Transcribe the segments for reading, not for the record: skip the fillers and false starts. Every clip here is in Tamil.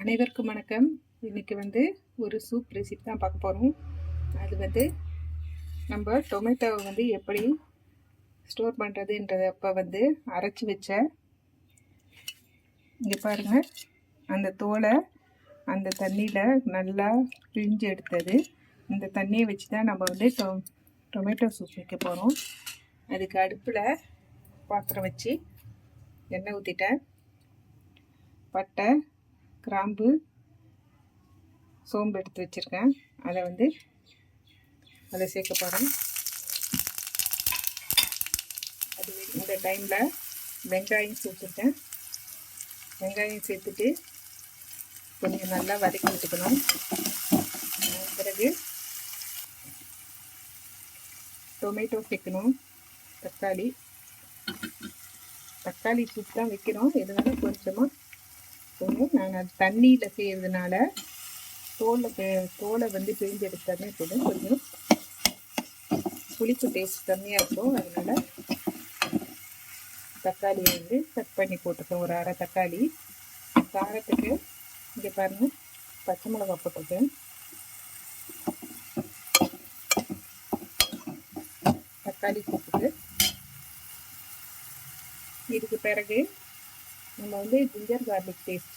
அனைவருக்கும் வணக்கம். இன்றைக்கி ஒரு சூப் ரெசிபி தான் பார்க்க போகிறோம். அது நம்ம டொமேட்டோவை எப்படி ஸ்டோர் பண்ணுறதுன்றதப்போ அரைச்சி வச்ச இங்கே பாருங்கள், அந்த தோலை அந்த தண்ணியில் நல்லா பிழிஞ்சு எடுத்தது. இந்த தண்ணியை வச்சு தான் நம்ம டொமேட்டோ சூப் வைக்க போகிறோம். அதுக்கு அடுப்பில் பாத்திரம் வச்சு எண்ணெய் ஊற்றிட்டேன். பட்டை, கிராம்பு, சோம்பு எடுத்து வச்சுருக்கேன். அதை சேர்க்க போகிறேன். இந்த டைமில் வெங்காயம் சேர்த்துட்டேன். வெங்காயம் சேர்த்துட்டு கொஞ்சம் நல்லா வதக்கி விட்டுக்கணும். பிறகு டொமேட்டோ சேர்க்கணும். தக்காளி சூப் தான் வைக்கிறோம். இதனால கொஞ்சமாக நான் அது தண்ணியில் செய்கிறதுனால தோலை பிழிஞ்சு எடுத்தாலே போதும். கொஞ்சம் புளிப்பு டேஸ்ட் கம்மியாக இருக்கும். அதனால் தக்காளியை கட் பண்ணி போட்டுக்கேன். ஒரு அரை தக்காளி. காரத்துக்கு இங்கே பாருங்கள், பச்சை மிளகா போட்டிருக்கேன். தக்காளி போட்டுட்டு இதுக்கு பிறகு நம்ம ஜிஞ்சர் கார்லிக் பேஸ்ட்,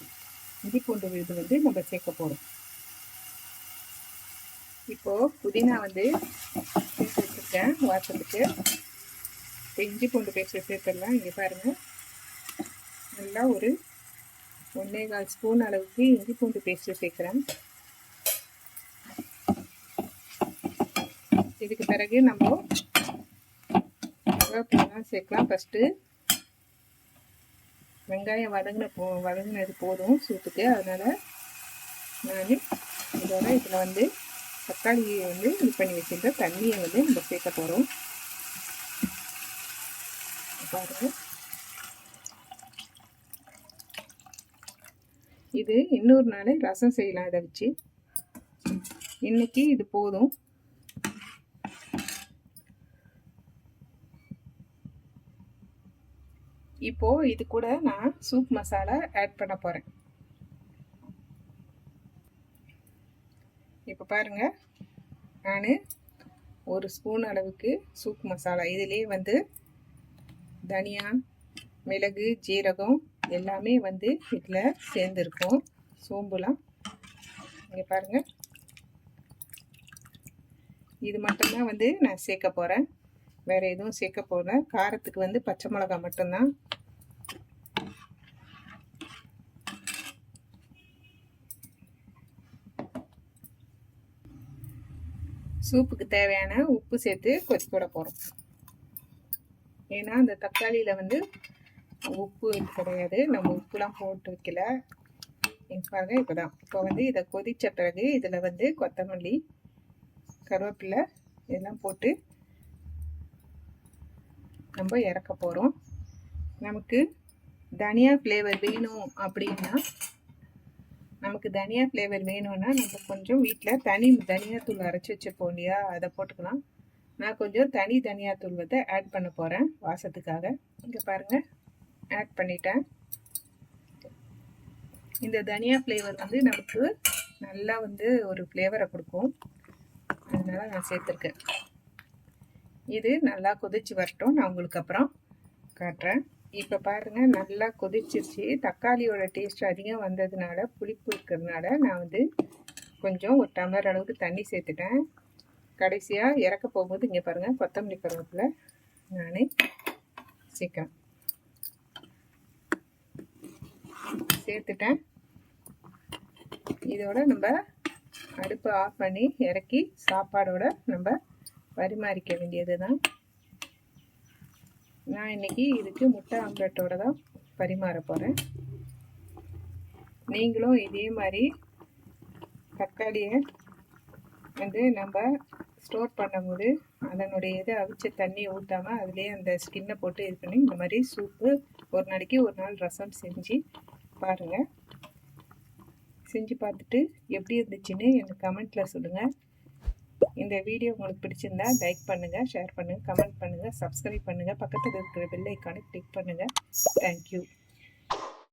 இஞ்சி பூண்டு விழுது நம்ம சேர்க்க போகிறோம். இப்போது புதினா சேர்த்து வச்சுருக்கேன் வாசத்துக்கு. இப்போ இஞ்சி பூண்டு பேஸ்ட்டு சேர்த்துடலாம். இங்கே பாருங்கள், நல்லா ஒரு 1.25 ஸ்பூன் அளவுக்கு இஞ்சி பூண்டு பேஸ்ட்டு சேர்க்குறேன். இதுக்கு பிறகு நம்ம கருவேப்பிலாம் சேர்க்கலாம். ஃபஸ்ட்டு வெங்காயம் வதங்கினது போதும் சூப்புக்கு. அதனால் நான் இதில் தக்காளியை இது பண்ணி வச்சுருந்த தண்ணியை நம்ம சேர்க்க போகிறோம். பாருங்கள், இது இன்னொரு நாள் ரசம் செய்யலாம். இதை வச்சு இன்னைக்கு இது போதும். இப்போது இது கூட நான் சூப் மசாலா ஆட் பண்ண போகிறேன். இப்போ பாருங்கள், நான் 1 ஸ்பூன் அளவுக்கு சூப் மசாலா, இதிலே தனியா, மிளகு, ஜீரகம் எல்லாமே இதில் சேர்ந்துருக்கும். சோம்புலாம் இங்கே பாருங்கள், இது மட்டும்தான் நான் சேர்க்க போகிறேன். வேறு எதுவும் சேர்க்க போகல. காரத்துக்கு பச்சை மிளகா மட்டும்தான். சூப்புக்கு தேவையான உப்பு சேர்த்து கொதிக்க விட போகிறோம். ஏன்னா அந்த தக்காளியில் உப்பு கிடையாது, நம்ம உப்புலாம் போட்டு வைக்கல. பாருங்க, இப்போ இதை கொதித்த பிறகு இதில் கொத்தமல்லி, கருவேப்பிலை இதெல்லாம் போட்டு நம்ம இறக்க போகிறோம். நமக்கு தனியா ஃப்ளேவர் வேணும் அப்படின்னா நம்ம கொஞ்சம் வீட்டில் தனி தனியாத்தூள் அரைச்சி வச்சுப்போம் இல்லையா, அதை போட்டுக்கலாம். நான் கொஞ்சம் தனி தனியாத்தூள் ஆட் பண்ண போகிறேன் வாசத்துக்காக. இங்கே பாருங்கள், ஆட் பண்ணிட்டேன். இந்த தனியா ஃப்ளேவர் நமக்கு நல்லா ஒரு ஃப்ளேவரை கொடுக்கும். அதனால் நான் சேர்த்துருக்கேன். இது நல்லா கொதிச்சு வரட்டும், நான் உங்களுக்கு அப்புறம் காட்டுறேன். இப்போ பாருங்கள், நல்லா கொதிச்சிருச்சு. தக்காளியோட டேஸ்ட் அதிகம் வந்ததுனால, புளிப்பு இருக்கிறதுனால நான் கொஞ்சம் ஒரு டம்ளர் அளவுக்கு தண்ணி சேர்த்துட்டேன். கடைசியாக இறக்க போகும்போது இங்கே பாருங்கள், கொத்தமல்லி கருவேப்பிலை நான் சேர்த்துட்டேன். இதோட நம்ம அடுப்பை ஆஃப் பண்ணி இறக்கி சாப்பாடோட நம்ம பரிமாறிக்க வேண்டியது தான். நான் இன்றைக்கி இதுக்கு முட்டை ஆம்லெட்டோடு தான் பரிமாற போகிறேன். நீங்களும் இதே மாதிரி தக்காளியை நம்ம ஸ்டோர் பண்ணும்போது அதனுடைய இதை அவிச்ச தண்ணியை ஊற்றாமல் அதுலேயே அந்த ஸ்கின்னை போட்டு இது பண்ணி இந்த மாதிரி சூப்பு ஒரு நாளைக்கு ஒரு நாள் ரசம் செஞ்சு பாருங்கள். செஞ்சு பார்த்துட்டு எப்படி இருந்துச்சுன்னு எனக்கு கமெண்ட்டில் சொல்லுங்கள். இந்த வீடியோ உங்களுக்கு பிடிச்சிருந்தா லைக் பண்ணுங்கள், ஷேர் பண்ணுங்கள், கமெண்ட் பண்ணுங்கள், சப்ஸ்கிரைப் பண்ணுங்கள், பக்கத்தில் இருக்கிற பெல் ஐக்கானை கிளிக் பண்ணுங்கள். தேங்க்யூ.